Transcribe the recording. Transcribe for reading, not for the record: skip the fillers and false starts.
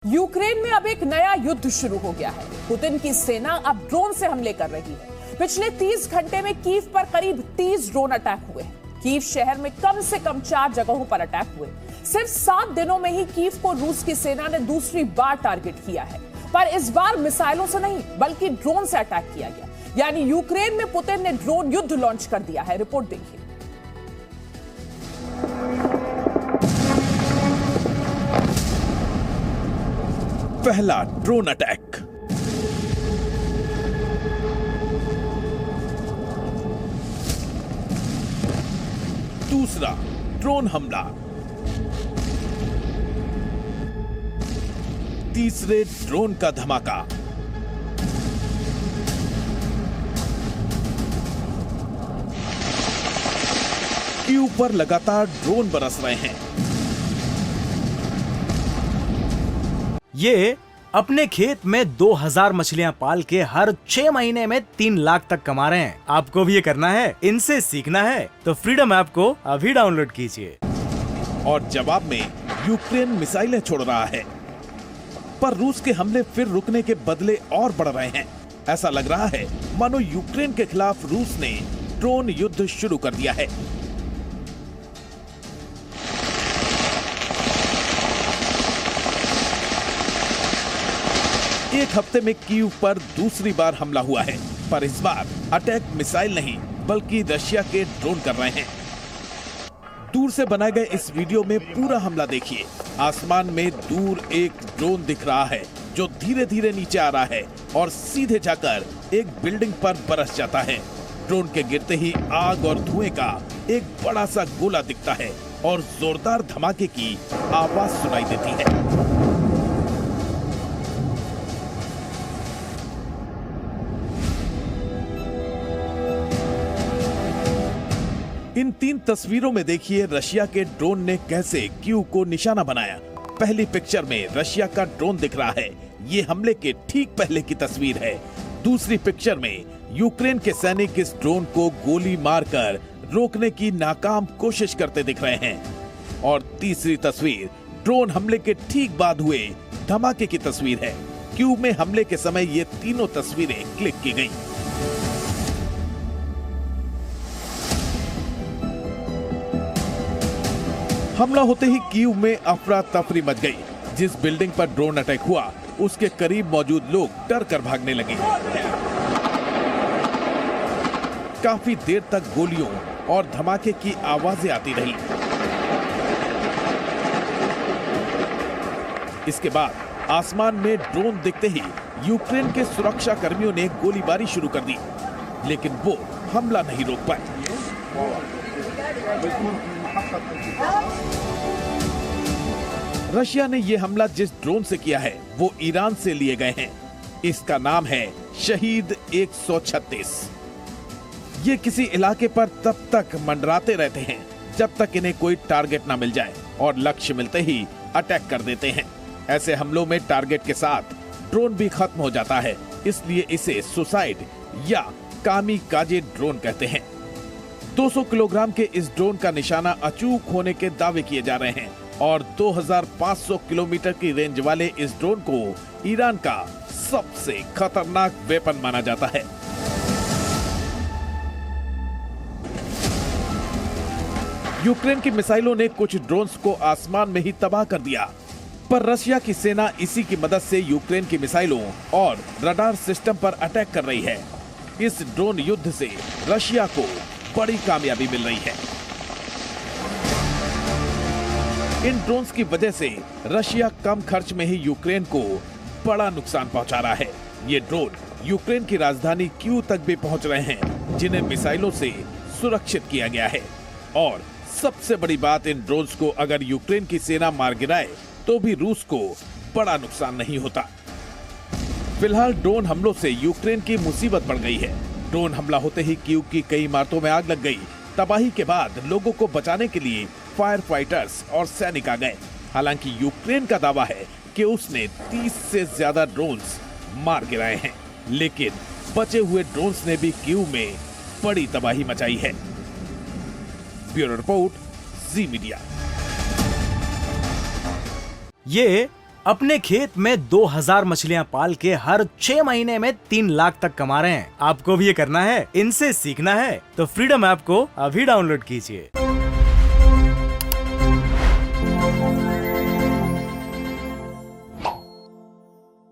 Ukraine में अब एक नया युद्ध शुरू हो गया है। पुतिन की सेना अब ड्रोन से हमले कर रही है। पिछले 30 घंटे में कीव पर करीब 30 ड्रोन अटैक हुए हैं। कीव शहर में कम से कम 4 जगहों पर अटैक हुए। सिर्फ 7 दिनों में ही कीव को रूस की सेना ने दूसरी बार टारगेट किया है, पर इस बार मिसाइलों से नहीं बल्कि ड्रोन से अटैक किया गया। यानी यूक्रेन में पुतिन ने ड्रोन युद्ध लॉन्च कर दिया है। रिपोर्ट देखिए। पहला ड्रोन अटैक, दूसरा ड्रोन हमला, तीसरे ड्रोन का धमाका, कीव पर लगातार ड्रोन बरस रहे हैं। ये अपने खेत में 2000 मछलियां पाल के हर 6 महीने में 3 लाख तक कमा रहे हैं। आपको भी ये करना है, इनसे सीखना है तो फ्रीडम ऐप को अभी डाउनलोड कीजिए। और जवाब में यूक्रेन मिसाइलें छोड़ रहा है, पर रूस के हमले फिर रुकने के बदले और बढ़ रहे हैं। ऐसा लग रहा है मानो यूक्रेन के खिलाफ रूस ने ड्रोन युद्ध शुरू कर दिया है। एक हफ्ते में कीव पर दूसरी बार हमला हुआ है, पर इस बार अटैक मिसाइल नहीं बल्कि रशिया के ड्रोन कर रहे हैं। दूर से बनाए गए इस वीडियो में पूरा हमला देखिए। आसमान में दूर एक ड्रोन दिख रहा है जो धीरे धीरे नीचे आ रहा है और सीधे जाकर एक बिल्डिंग पर बरस जाता है। ड्रोन के गिरते ही आग और धुएं का एक बड़ा सा गोला दिखता है और जोरदार धमाके की आवाज सुनाई देती है। इन 3 तस्वीरों में देखिए रशिया के ड्रोन ने कैसे कीव को निशाना बनाया। पहली पिक्चर में रशिया का ड्रोन दिख रहा है, ये हमले के ठीक पहले की तस्वीर है। दूसरी पिक्चर में यूक्रेन के सैनिक इस ड्रोन को गोली मारकर रोकने की नाकाम कोशिश करते दिख रहे हैं। और तीसरी तस्वीर ड्रोन हमले के ठीक बाद हुए धमाके की तस्वीर है। कीव में हमले के समय ये तीनों तस्वीरें क्लिक की गयी। हमला होते ही कीव में अफरा तफरी मच गई। जिस बिल्डिंग पर ड्रोन अटैक हुआ उसके करीब मौजूद लोग डर कर भागने लगे। काफी देर तक गोलियों और धमाके की आवाजें आती रही। इसके बाद आसमान में ड्रोन दिखते ही यूक्रेन के सुरक्षा कर्मियों ने गोलीबारी शुरू कर दी, लेकिन वो हमला नहीं रोक पाए। रशिया ने यह हमला जिस ड्रोन से किया है वो ईरान से लिए गए हैं। इसका नाम है शहीद 136। ये किसी इलाके पर तब तक मंडराते रहते हैं जब तक इन्हें कोई टारगेट ना मिल जाए और लक्ष्य मिलते ही अटैक कर देते हैं। ऐसे हमलों में टारगेट के साथ ड्रोन भी खत्म हो जाता है, इसलिए इसे सुसाइड या कामिकाजे ड्रोन कहते हैं। 200 किलोग्राम के इस ड्रोन का निशाना अचूक होने के दावे किए जा रहे हैं और 2500 किलोमीटर की रेंज वाले इस ड्रोन को ईरान का सबसे खतरनाक वेपन माना जाता है। यूक्रेन की मिसाइलों ने कुछ ड्रोन्स को आसमान में ही तबाह कर दिया, पर रशिया की सेना इसी की मदद से यूक्रेन की मिसाइलों और रडार सिस्टम पर अटैक कर रही है। इस ड्रोन युद्ध से रशिया को बड़ी कामयाबी मिल रही है। इन ड्रोन्स की वजह से रशिया कम खर्च में ही यूक्रेन को बड़ा नुकसान पहुंचा रहा है। ये ड्रोन यूक्रेन की राजधानी कीव तक भी पहुंच रहे हैं, जिन्हें मिसाइलों से सुरक्षित किया गया है। और सबसे बड़ी बात, इन ड्रोन्स को अगर यूक्रेन की सेना मार गिराए तो भी रूस को बड़ा नुकसान नहीं होता। फिलहाल ड्रोन हमलों से यूक्रेन की मुसीबत बढ़ गई है। ड्रोन हमला होते ही कीव की कई इमारतों में आग लग गई। तबाही के बाद लोगों को बचाने के लिए फायर फाइटर्स और सैनिक आ गए। हालांकि यूक्रेन का दावा है कि उसने 30 से ज्यादा ड्रोन्स मार गिराए हैं, लेकिन बचे हुए ड्रोन्स ने भी कीव में बड़ी तबाही मचाई है। ब्यूरो रिपोर्ट, जी मीडिया। ये अपने खेत में 2000 मछलियां पाल के हर 6 महीने में 3 लाख तक कमा रहे हैं। आपको भी ये करना है, इनसे सीखना है तो फ्रीडम ऐप को अभी डाउनलोड कीजिए।